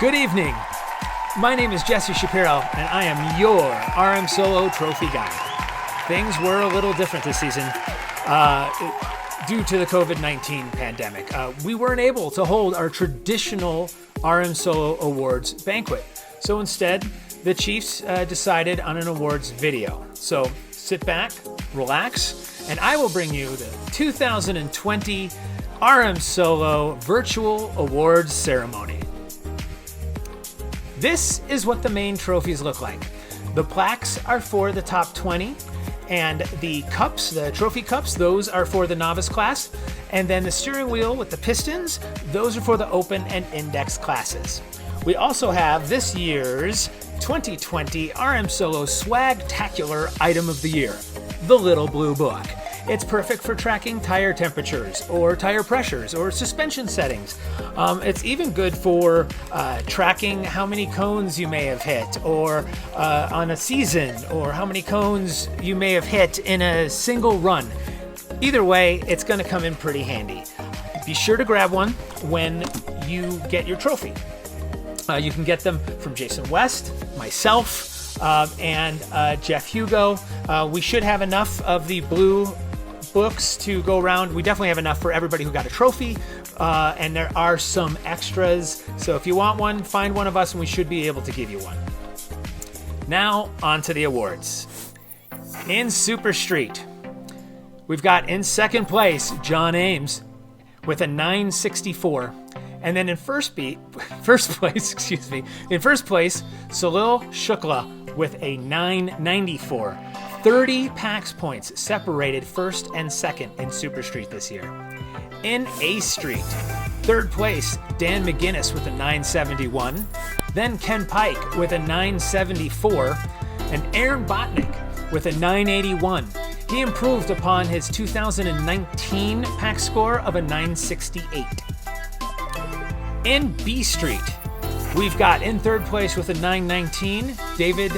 Good evening. My name is Jesse Shapiro, and I am your RMSOLO trophy guy. Things were a little different this season due to the COVID-19 pandemic. We weren't able to hold our traditional RMSOLO Awards banquet. So instead, the Chiefs decided on an awards video. So sit back, relax, and I will bring you the 2020 RMSOLO Virtual Awards Ceremony. This is what the main trophies look like. The plaques are for the top 20, and the cups, the trophy cups, those are for the Novice Class, and then the steering wheel with the pistons, those are for the Open and Index classes. We also have this year's 2020 RMSOLO Swagtacular Item of the Year, the Little Blue Book. It's perfect for tracking tire temperatures or tire pressures or suspension settings. It's even good for tracking how many cones you may have hit or on a season, or how many cones you may have hit in a single run. Either way, it's going to come in pretty handy. Be sure to grab one when you get your trophy. You can get them from Jason West, myself, and Jeff Hugo. We should have enough of the blue books to go around. We definitely have enough for everybody who got a trophy, and there are some extras. So if you want one, find one of us and we should be able to give you one. Now on to the awards. In Super Street, we've got in second place John Ames with a 964. And then in first place, Salil Shukla with a 994. 30 PICS points separated first and second in Super Street this year. In A Street, third place, Dan McGinnis with a 971. Then Ken Pike with a 974. And Aaron Botnick with a 981. He improved upon his 2019 PICS score of a 968. In B Street, we've got in third place with a 919, David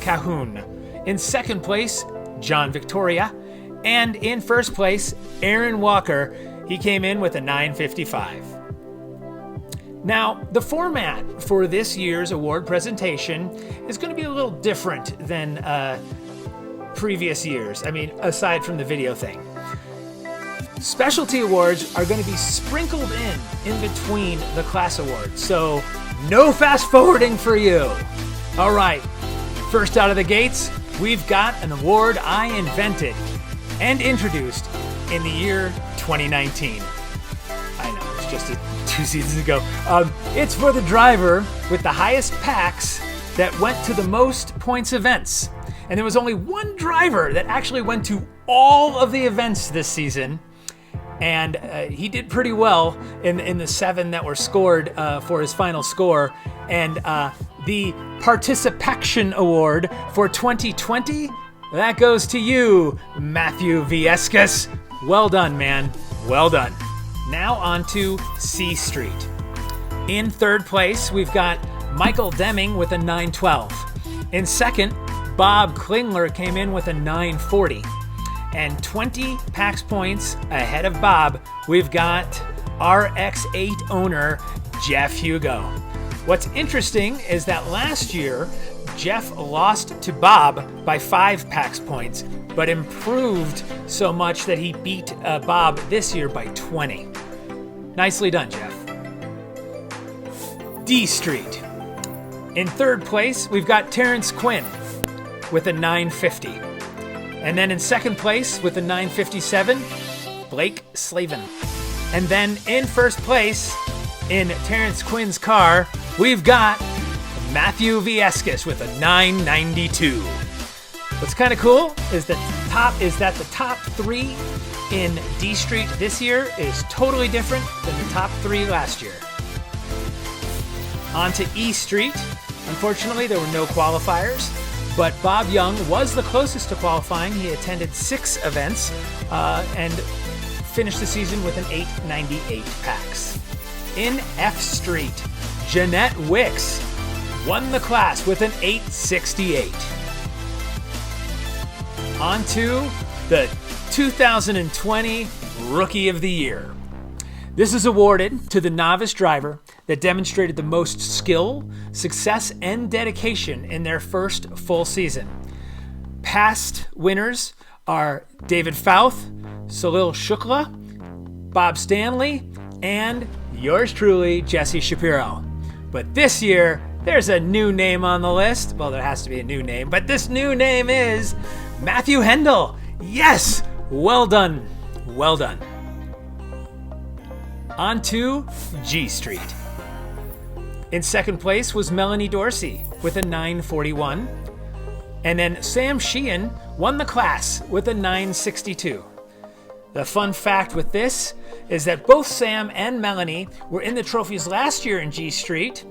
Cahoon. In second place, John Victoria. And in first place, Aaron Walker. He came in with a 955. Now, the format for this year's award presentation is going to be a little different than previous years. I mean, aside from the video thing. Specialty awards are going to be sprinkled in between the class awards, so no fast forwarding for you. All right, first out of the gates, we've got an award I invented and introduced in the year 2019. I know, it's just 2 seasons ago. It's for the driver with the highest PICS that went to the most points events. And there was only one driver that actually went to all of the events this season. And he did pretty well in the 7 that were scored for his final score. And the Participation Award for 2020, that goes to you, Matthew Viescas. Well done, man. Well done. Now on to C Street. In third place, we've got Michael Deming with a 912. In second, Bob Klingler came in with a 940. And 20 PICS points ahead of Bob, we've got RX8 owner Jeff Hugo. What's interesting is that last year, Jeff lost to Bob by 5 PICS points, but improved so much that he beat Bob this year by 20. Nicely done, Jeff. D Street. In third place, we've got Terrence Quinn with a 950. And then in second place with a 957, Blake Slavin. And then in first place, in Terrence Quinn's car, we've got Matthew Viescas with a 992. What's kind of cool is that the top 3 in D Street this year is totally different than the top 3 last year. On to E Street. Unfortunately, there were no qualifiers. But Bob Young was the closest to qualifying. He attended 6 events and finished the season with an 898 PICS. In F Street, Jeanette Wicks won the class with an 868. On to the 2020 Rookie of the Year. This is awarded to the novice driver that demonstrated the most skill, success, and dedication in their first full season. Past winners are David Fouth, Salil Shukla, Bob Stanley, and yours truly, Jesse Shapiro. But this year, there's a new name on the list. Well, there has to be a new name, but this new name is Matthew Hendel. Yes, well done, well done. On to G Street. In second place was Melanie Dorsey with a 941. And then Sam Sheehan won the class with a 962. The fun fact with this is that both Sam and Melanie were in the trophies last year in G Street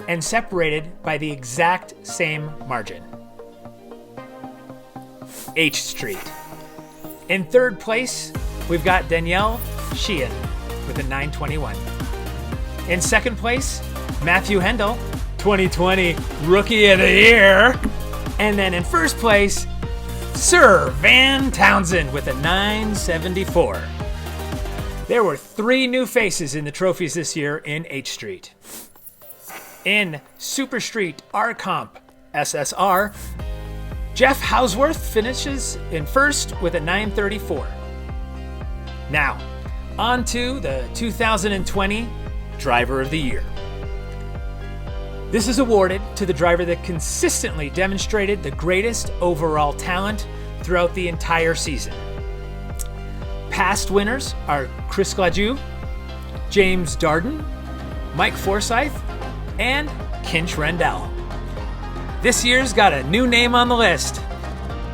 and separated by the exact same margin. H Street. In third place, we've got Danielle Sheehan with a 921. In second place, Matthew Hendel, 2020 Rookie of the Year. And then in first place, Sir Van Townsend with a 974. There were 3 new faces in the trophies this year in H Street. In Super Street R Comp SSR, Jeff Hausworth finishes in first with a 934. Now, on to the 2020 Driver of the Year. This is awarded to the driver that consistently demonstrated the greatest overall talent throughout the entire season. Past winners are Chris Gladue, James Darden, Mike Forsyth, and Kinch Rendell. This year's got a new name on the list,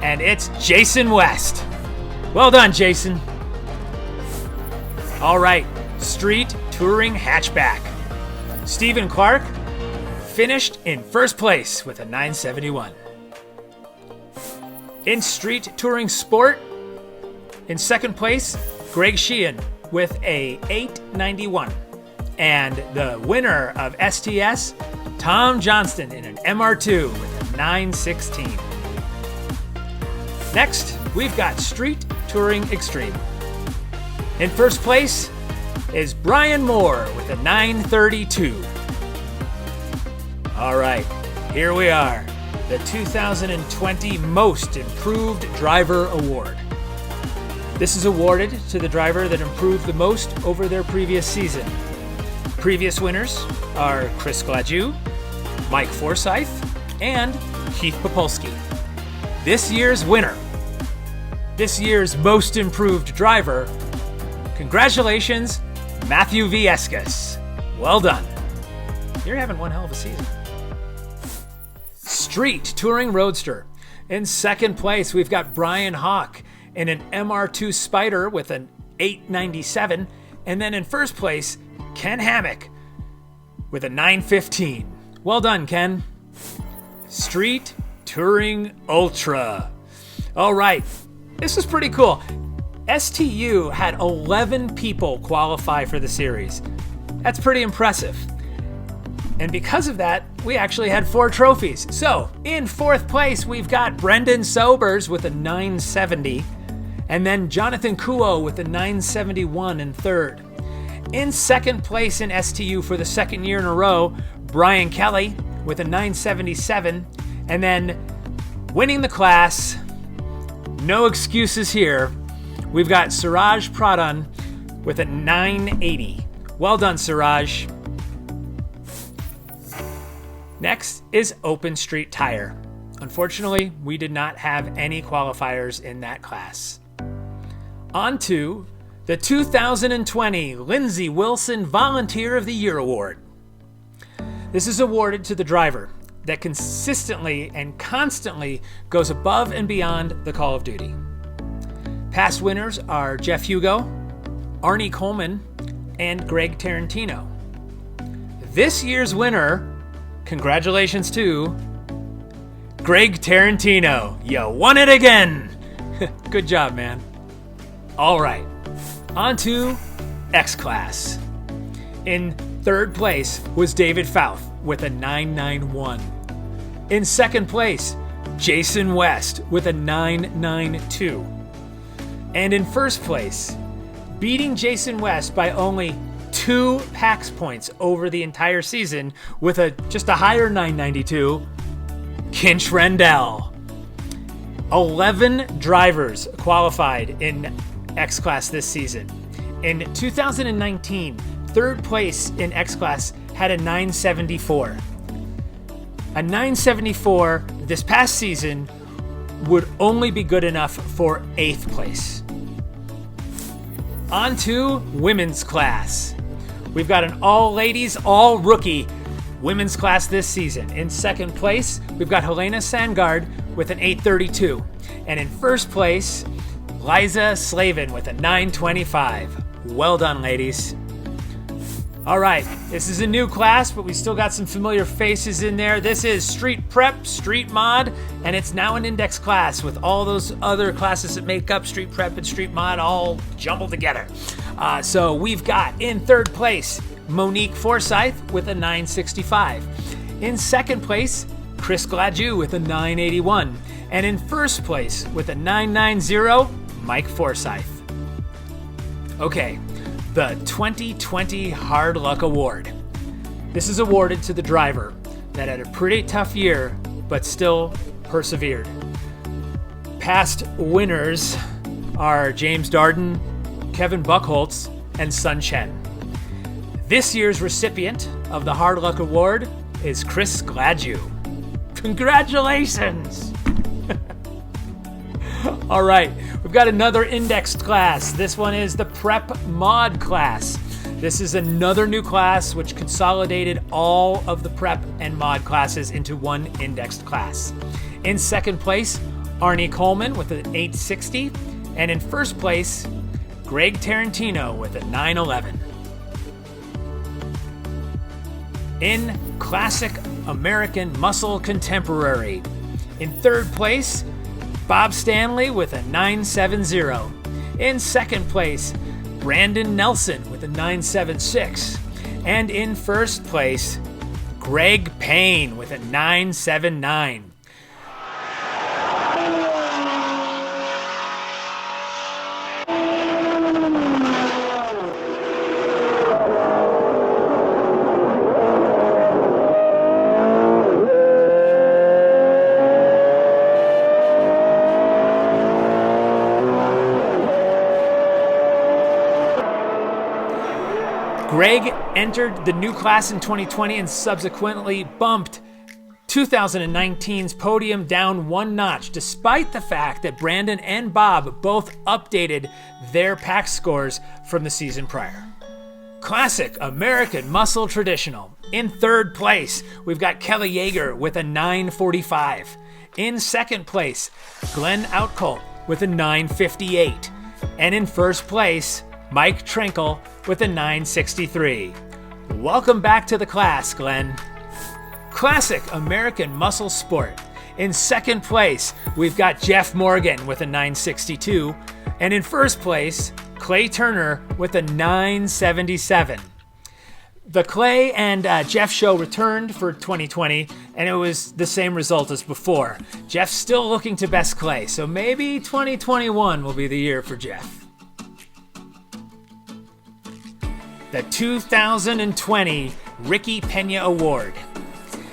and it's Jason West. Well done, Jason. All right, Street Touring Hatchback. Stephen Clark finished in first place with a 971. In Street Touring Sport, in second place, Greg Sheehan with a 891. And the winner of STS, Tom Johnston in an MR2 with a 916. Next, we've got Street Touring Extreme. In first place is Brian Moore with a 932. All right, here we are, the 2020 Most Improved Driver Award. This is awarded to the driver that improved the most over their previous season. Previous winners are Chris Gladue, Mike Forsyth, and Keith Popolski. This year's winner, this year's Most Improved Driver, congratulations, Matthew Viescas. Well done. You're having one hell of a season. Street Touring Roadster. In second place, we've got Brian Hawk in an MR2 Spider with an 897. And then in first place, Ken Hammock with a 915. Well done, Ken. Street Touring Ultra. All right, this is pretty cool. STU had 11 people qualify for the series. That's pretty impressive. And because of that, we actually had 4 trophies. So, in fourth place, we've got Brendan Sobers with a 970. And then Jonathan Kuo with a 971 in third. In second place in STU for the second year in a row, Brian Kelly with a 977. And then winning the class, no excuses here, we've got Suraj Pradhan with a 980. Well done, Suraj. Next is Open Street Tire. Unfortunately, we did not have any qualifiers in that class. On to the 2020 Lindsay Wilson Volunteer of the Year Award. This is awarded to the driver that consistently and constantly goes above and beyond the call of duty. Past winners are Jeff Hugo, Arnie Coleman, and Greg Tarantino. This year's winner, congratulations to Greg Tarantino. You won it again. Good job, man. All right, on to X Class. In third place was David Fouth with a 991. In second place, Jason West with a 992. And in first place, beating Jason West by only 2 PICS points over the entire season with just a higher 992, Kinch Rendell. 11 drivers qualified in X Class this season. In 2019, third place in X Class had a 974. A 974 this past season would only be good enough for 8th place. On to women's class. We've got an all-ladies, all-rookie women's class this season. In second place, we've got Helena Sandgaard with an 832. And in first place, Liza Slavin with a 925. Well done, ladies. All right, this is a new class, but we still got some familiar faces in there. This is Street Prep, Street Mod, and it's now an index class with all those other classes that make up Street Prep and Street Mod all jumbled together. So we've got in third place, Monique Forsyth with a 965. In second place, Chris Gladue with a 981. And in first place with a 990, Mike Forsyth. Okay. The 2020 Hard Luck Award. This is awarded to the driver that had a pretty tough year, but still persevered. Past winners are James Darden, Kevin Buchholz, and Sun Chen. This year's recipient of the Hard Luck Award is Chris Gladue. Congratulations! All right, we've got another indexed class. This one is the Prep Mod class. This is another new class which consolidated all of the Prep and Mod classes into one indexed class. In second place, Arnie Coleman with an 860. And in first place, Greg Tarantino with a 911. In Classic American Muscle Contemporary. In third place, Bob Stanley with a 970. In second place, Brandon Nelson with a 976. And in first place, Greg Payne with a 979. Greg entered the new class in 2020 and subsequently bumped 2019's podium down one notch, despite the fact that Brandon and Bob both updated their PICS scores from the season prior. Classic American Muscle Traditional. In third place, we've got Kelly Yeager with a 945. In second place, Glenn Outcolt with a 958. And in first place, Mike Trinkle with a 963. Welcome back to the class, Glenn. Classic American Muscle Sport. In second place, we've got Jeff Morgan with a 962. And in first place, Clay Turner with a 977. The Clay and Jeff show returned for 2020, and it was the same result as before. Jeff's still looking to best Clay, so maybe 2021 will be the year for Jeff. The 2020 Ricky Pena Award.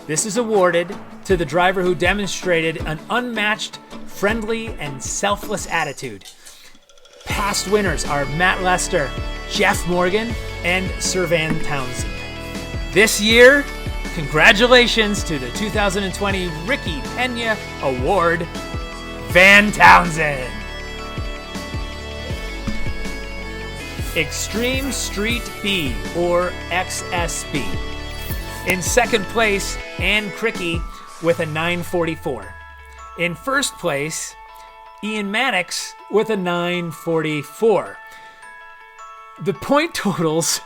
This is awarded to the driver who demonstrated an unmatched, friendly, and selfless attitude. Past winners are Matt Lester, Jeff Morgan, and Sir Van Townsend. This year, congratulations to the 2020 Ricky Pena Award, Van Townsend. Extreme Street B, or XSB. In second place, Ann Cricky with a 944. In first place, Ian Mannix with a 944. The point totals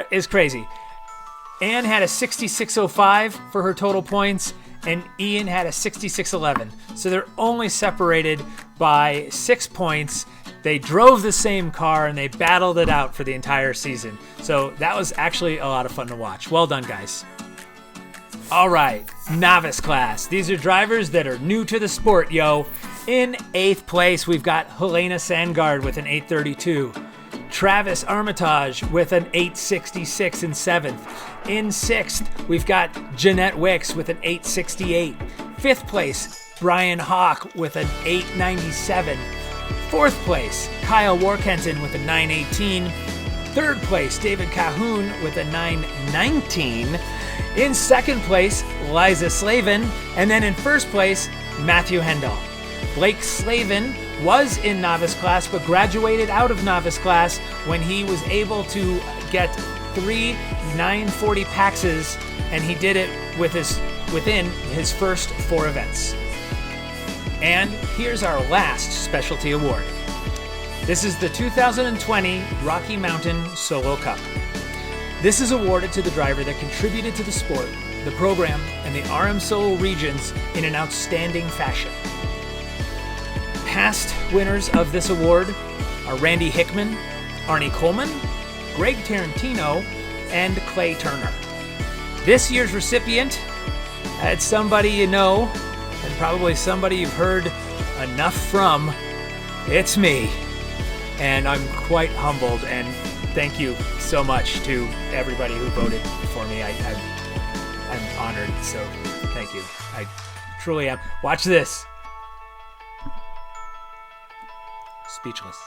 is crazy. Ann had a 6605 for her total points, and Ian had a 6611. So they're only separated by 6 points. They drove the same car and they battled it out for the entire season. So that was actually a lot of fun to watch. Well done, guys. All right, Novice Class. These are drivers that are new to the sport, yo. In 8th place, we've got Helena Sandgaard with an 832. Travis Armitage with an 866 in 7th. In 6th, we've got Jeanette Wicks with an 868. 5th place, Brian Hawk with an 897. 4th place, Kyle Warkenton with a 918. 3rd place, David Cahoon with a 919. In 2nd place, Liza Slavin. And then in 1st place, Matthew Hendall. Blake Slavin was in Novice Class, but graduated out of Novice Class when he was able to get 3 940 PICSs, and he did it within his first 4 events. And here's our last specialty award. This is the 2020 Rocky Mountain Solo Cup. This is awarded to the driver that contributed to the sport, the program, and the RMSOLO regions in an outstanding fashion. Past winners of this award are Randy Hickman, Arnie Coleman, Greg Tarantino, and Clay Turner. This year's recipient, it's somebody you know, and probably somebody you've heard enough from. It's me. And I'm quite humbled, and thank you so much to everybody who voted for me. I'm honored, so thank you. I truly am. Watch this. Speechless.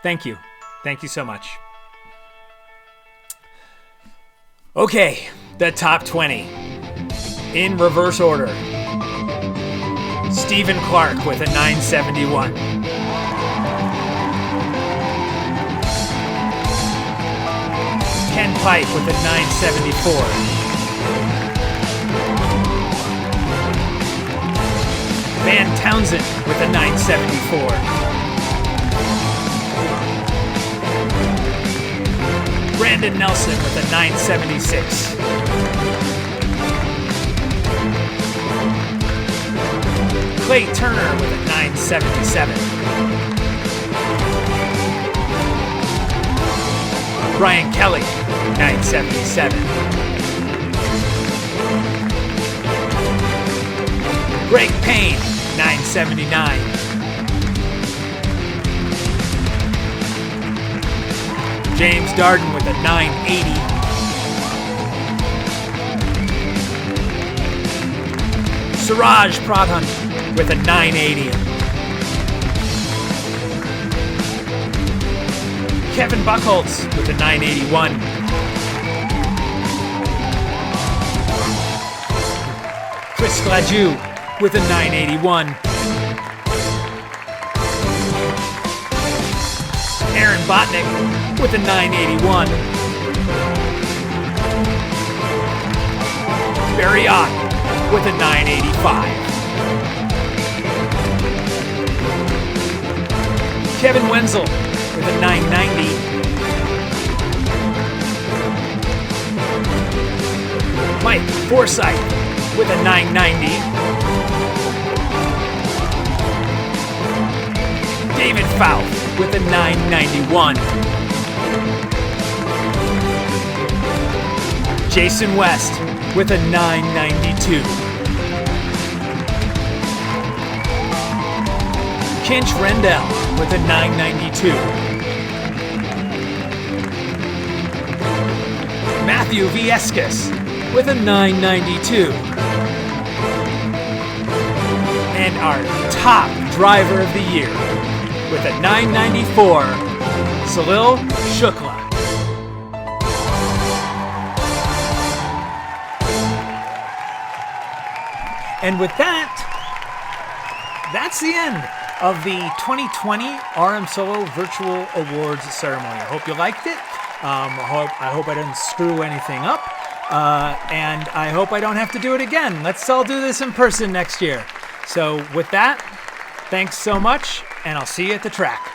Thank you. Thank you so much. Okay, the top 20. In reverse order. Stephen Clark with a 971. Ken Pike with a 974. Van Townsend with a 974. Brandon Nelson with a 976. Clay Turner with a 977. Brian Kelly, 977. Greg Payne, 979. James Darden with a 980. Siraj Pradhan with a 980. Kevin Buchholz with a 981. Chris Gladue with a 981. Aaron Botnick with a 981. Barry Ott with a 985. Kevin Wenzel with a 990. Mike Forsythe with a 990. David Fouth with a 991. Jason West with a 992. Kinch Rendell with a 992. Matthew Viescas with a 992. And our top driver of the year with a 994, Salil Shukla. And with that, that's the end of the 2020 RMSOLO Virtual Awards ceremony. I hope you liked it. I hope I didn't screw anything up. And I hope I don't have to do it again. Let's all do this in person next year. So with that, thanks so much, and I'll see you at the track.